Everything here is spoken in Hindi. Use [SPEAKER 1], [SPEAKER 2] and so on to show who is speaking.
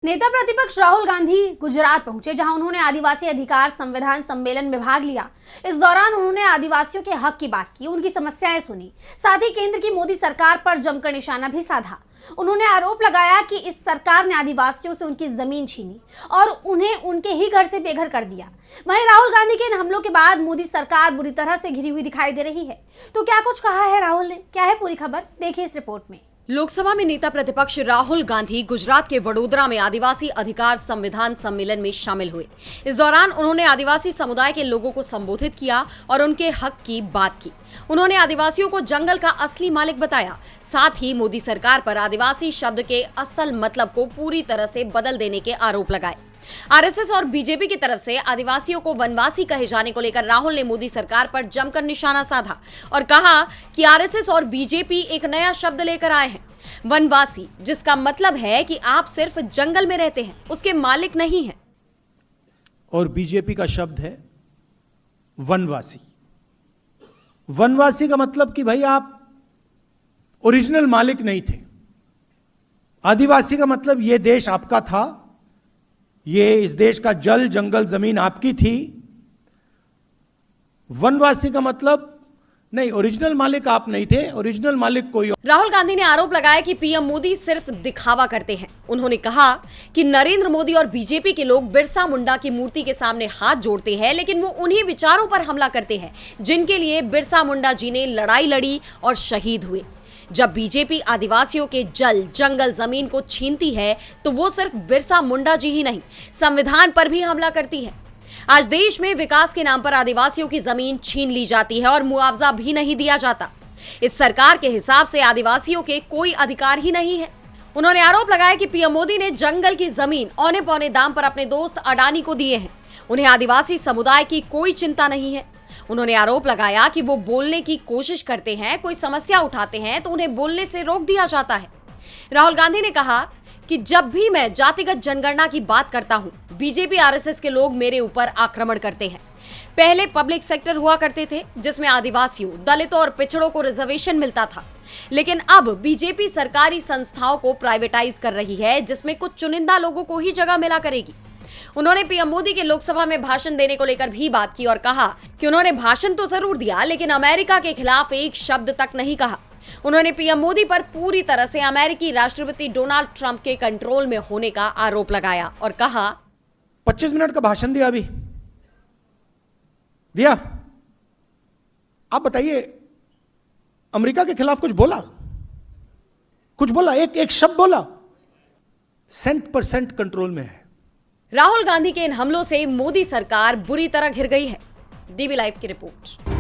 [SPEAKER 1] नेता प्रतिपक्ष राहुल गांधी गुजरात पहुंचे, जहां उन्होंने आदिवासी अधिकार संविधान सम्मेलन में भाग लिया। इस दौरान उन्होंने आदिवासियों के हक की बात की, उनकी समस्याएं सुनी, साथ ही केंद्र की मोदी सरकार पर जमकर निशाना भी साधा। उन्होंने आरोप लगाया कि इस सरकार ने आदिवासियों से उनकी जमीन छीनी और उन्हें उनके ही घर से बेघर कर दिया। वहीं राहुल गांधी के इन हमलों के बाद मोदी सरकार बुरी तरह से घिरी हुई दिखाई दे रही है। तो क्या कुछ कहा है राहुल ने, क्या है पूरी खबर, देखिए इस रिपोर्ट में।
[SPEAKER 2] लोकसभा में नेता प्रतिपक्ष राहुल गांधी गुजरात के वडोदरा में आदिवासी अधिकार संविधान सम्मेलन में शामिल हुए। इस दौरान उन्होंने आदिवासी समुदाय के लोगों को संबोधित किया और उनके हक की बात की। उन्होंने आदिवासियों को जंगल का असली मालिक बताया, साथ ही मोदी सरकार पर आदिवासी शब्द के असल मतलब को पूरी तरह से बदल देने के आरोप लगाए। आरएसएस और बीजेपी की तरफ से आदिवासियों को वनवासी कहे जाने को लेकर राहुल ने मोदी सरकार पर जमकर निशाना साधा और कहा कि आरएसएस और बीजेपी एक नया शब्द लेकर आए हैं, वनवासी, जिसका मतलब है कि आप सिर्फ जंगल में रहते हैं, उसके मालिक नहीं हैं।
[SPEAKER 3] और बीजेपी का शब्द है वनवासी। वनवासी का मतलब कि भाई आप ओरिजिनल मालिक नहीं थे। आदिवासी का मतलब यह देश आपका था, ये इस देश का जल जंगल जमीन आपकी थी। वनवासी का मतलब नहीं, ओरिजिनल मालिक आप नहीं थे, ओरिजिनल मालिक कोई और।
[SPEAKER 2] राहुल गांधी ने आरोप लगाया कि पीएम मोदी सिर्फ दिखावा करते हैं। उन्होंने कहा कि नरेंद्र मोदी और बीजेपी के लोग बिरसा मुंडा की मूर्ति के सामने हाथ जोड़ते हैं, लेकिन वो उन्हीं विचारों पर हमला करते हैं जिनके लिए बिरसा मुंडा जी ने लड़ाई लड़ी और शहीद हुए। जब बीजेपी आदिवासियों के जल जंगल जमीन को छीनती है तो वो सिर्फ बिरसा मुंडा जी ही नहीं, संविधान पर भी हमला करती है। आज देश में विकास के नाम पर आदिवासियों की जमीन छीन ली जाती है और मुआवजा भी नहीं दिया जाता। इस सरकार के हिसाब से आदिवासियों के कोई अधिकार ही नहीं है। उन्होंने आरोप लगाया कि पीएम मोदी ने जंगल की जमीन औने पौने दाम पर अपने दोस्त अडानी को दिए हैं। उन्हें आदिवासी समुदाय की कोई चिंता नहीं है। उन्होंने आरोप लगाया कि वो बोलने की कोशिश करते हैं, कोई समस्या उठाते हैं तो उन्हें बोलने से रोक दिया जाता है। राहुल गांधी ने कहा कि जब भी मैं जातिगत जनगणना की बात करता हूं, बीजेपी आरएसएस के लोग मेरे ऊपर आक्रमण करते हैं। पहले पब्लिक सेक्टर हुआ करते थे जिसमें आदिवासियों, दलितों और पिछड़ों को रिजर्वेशन मिलता था, लेकिन अब बीजेपी सरकारी संस्थाओं को प्राइवेटाइज कर रही है, जिसमें कुछ चुनिंदा लोगों को ही जगह मिला करेगी। उन्होंने पीएम मोदी के लोकसभा में भाषण देने को लेकर भी बात की और कहा कि उन्होंने भाषण तो जरूर दिया, लेकिन अमेरिका के खिलाफ एक शब्द तक नहीं कहा। उन्होंने पीएम मोदी पर पूरी तरह से अमेरिकी राष्ट्रपति डोनाल्ड ट्रंप के कंट्रोल में होने का आरोप लगाया और कहा,
[SPEAKER 3] 25 मिनट का भाषण दिया, अभी दिया। आप बताइए, अमेरिका के खिलाफ कुछ बोला? कुछ बोला? एक शब्द बोला? 100% कंट्रोल में है।
[SPEAKER 2] राहुल गांधी के इन हमलों से मोदी सरकार बुरी तरह घिर गई है। डीबी लाइव की रिपोर्ट।